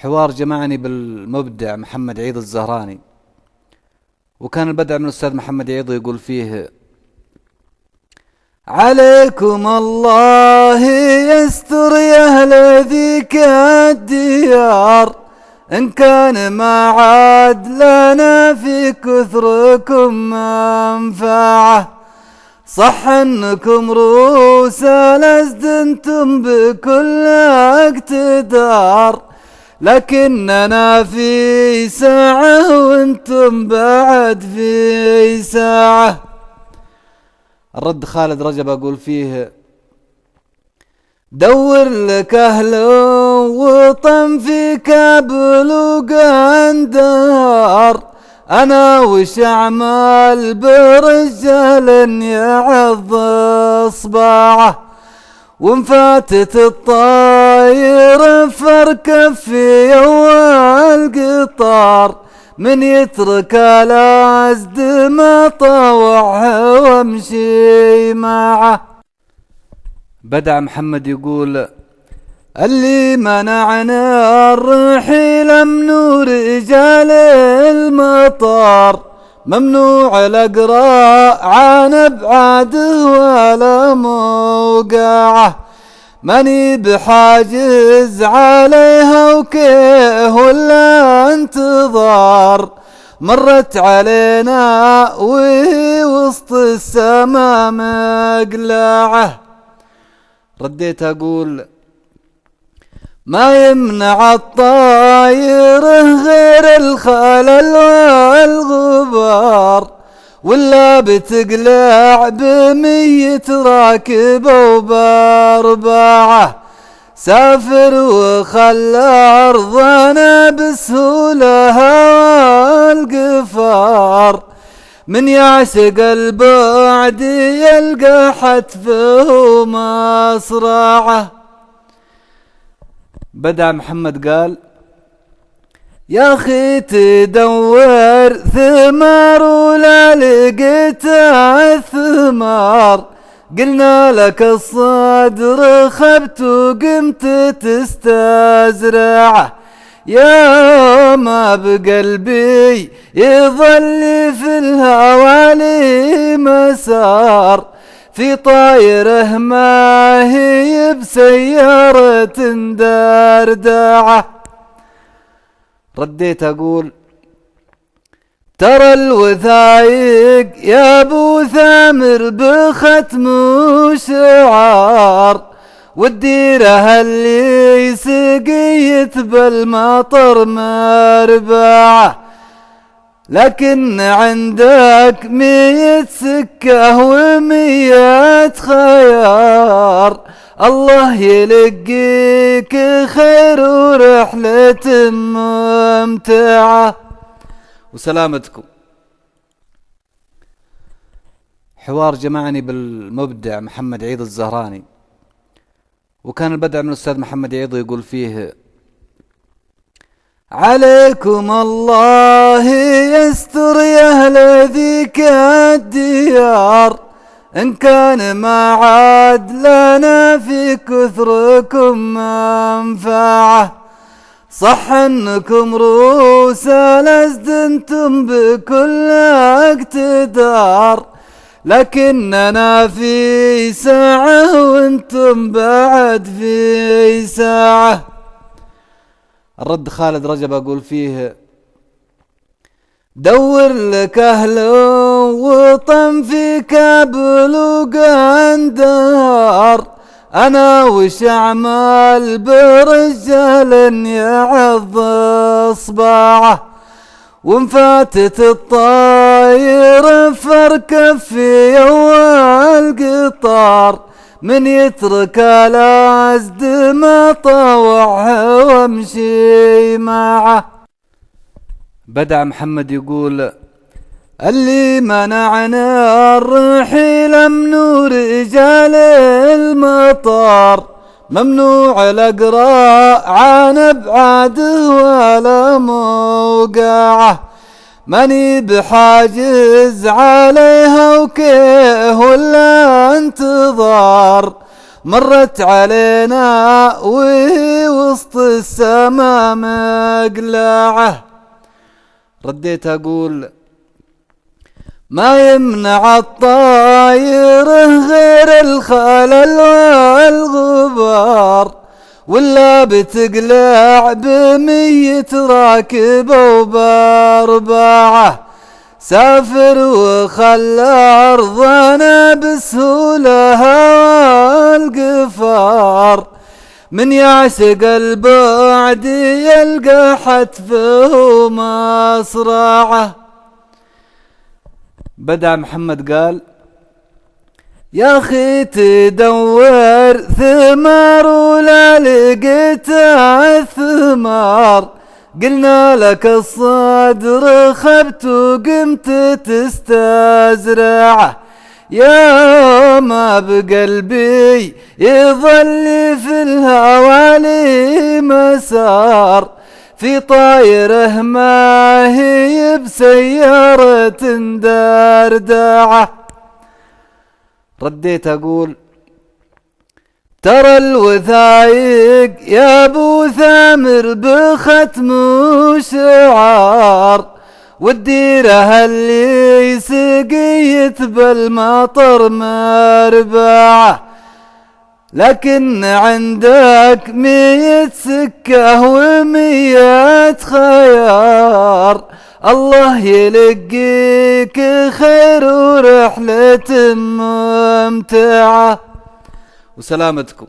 حوار جمعني بالمبدع محمد عيد الزهراني. وكان البدع من الأستاذ محمد عيد يقول فيه: عليكم الله يستر يا أهل ذيك الديار، إن كان ما عاد لنا في كثركم منفعة. صح انكم رؤوس الأسد انتم بكل اقتدار، لكننا في ساعة وانتم بعد في ساعة. الرد خالد رجب أقول فيه: دور لك أهل وطن في كابل وقندهار، أنا وش أعمل برجال يعض إصبعه، وانفاتت الطاير فركب في أول قطار، من يترك الأسد ما طوعه وامشي معه. بدع محمد يقول: اللي منعنا الرحيل ممنوع رجال المطار، ممنوع الأقراء عن أبعاده ولا موقعه، ماني بحاجز عليها وكيه ولا انتظار، مرت علينا وهي وسط السما مقلعه. رديت أقول: ما يمنع الطاير غير الخلل والغبار، ولا بتقلع ب100 راكبة وباربعة، سافر وخلى أرضنا بسهولة والقفار، من يعشق البعد يلقى حتفه مصرعه. بدع محمد قال: يا أخي تدور ثمار ولا لقيت الثمار، قلنا لك الصدر خبت وقمت تستزرعه، يا ما بقلبي يظل في الهوى مسار، في طايره ما هي بسيارة دردعه. رديت أقول: ترى الوثايق يا ابو ثامر بختم وشعار، والديره اللي سقيت بالمطر مربعه، لكن عندك 100 سكة و100 خيار، الله يلقيك خير ورحلة ممتعة. وسلامتكم. حوار جمعني بالمبدع محمد عيد الزهراني. وكان البدع من الأستاذ محمد عيد يقول فيه: عليكم الله يستر يا أهل ذيك الديار، إن كان ما عاد لنا في كثركم منفعة. صح انكم رؤوس الأسد انتم بكل اقتدار، لكننا في ساعة وانتم بعد في ساعة. الرد خالد رجب أقول فيه: دور لك أهل وطن في كابل وقندهار، أنا وش أعمل برجال يعض إصبعه، وانفاتت الطاير فركب في أول قطار، من يترك الأسد ما طوعه وامشي معه. بدع محمد يقول: اللي منعنا الرحيل ممنوع رجال المطار، ممنوع الأقراء عن أبعاده ولا موقعه، ماني بحاجز عليها وكيه ولا انتظار، مرت علينا وهي وسط السما مقلعه. رديت أقول ما يمنع الطاير غير الخلل والغبار، ولا بتقلع بمية راكبة وباربعة. سافر وخلى أرضنا بسهولة والقفار، من يعشق البعد يلقى حتفه مصرعه. بدأ محمد قال يا أخي تدور ثمار ولا لقيت الثمار، قلنا لك الصدر خبت وقمت تستزرعه. يا ما بقلبي يظل في الهوالي مسار، في طايره ما هي بسيارة دردعه. رديت أقول ترى الوثايق يا ابو ثامر بختم وشعار، والديره اللي سقيت بالمطر مربعه، لكن عندك 100 سكه و100 خيار. الله يلقيك خير ورحلة ممتعة. وسلامتكم.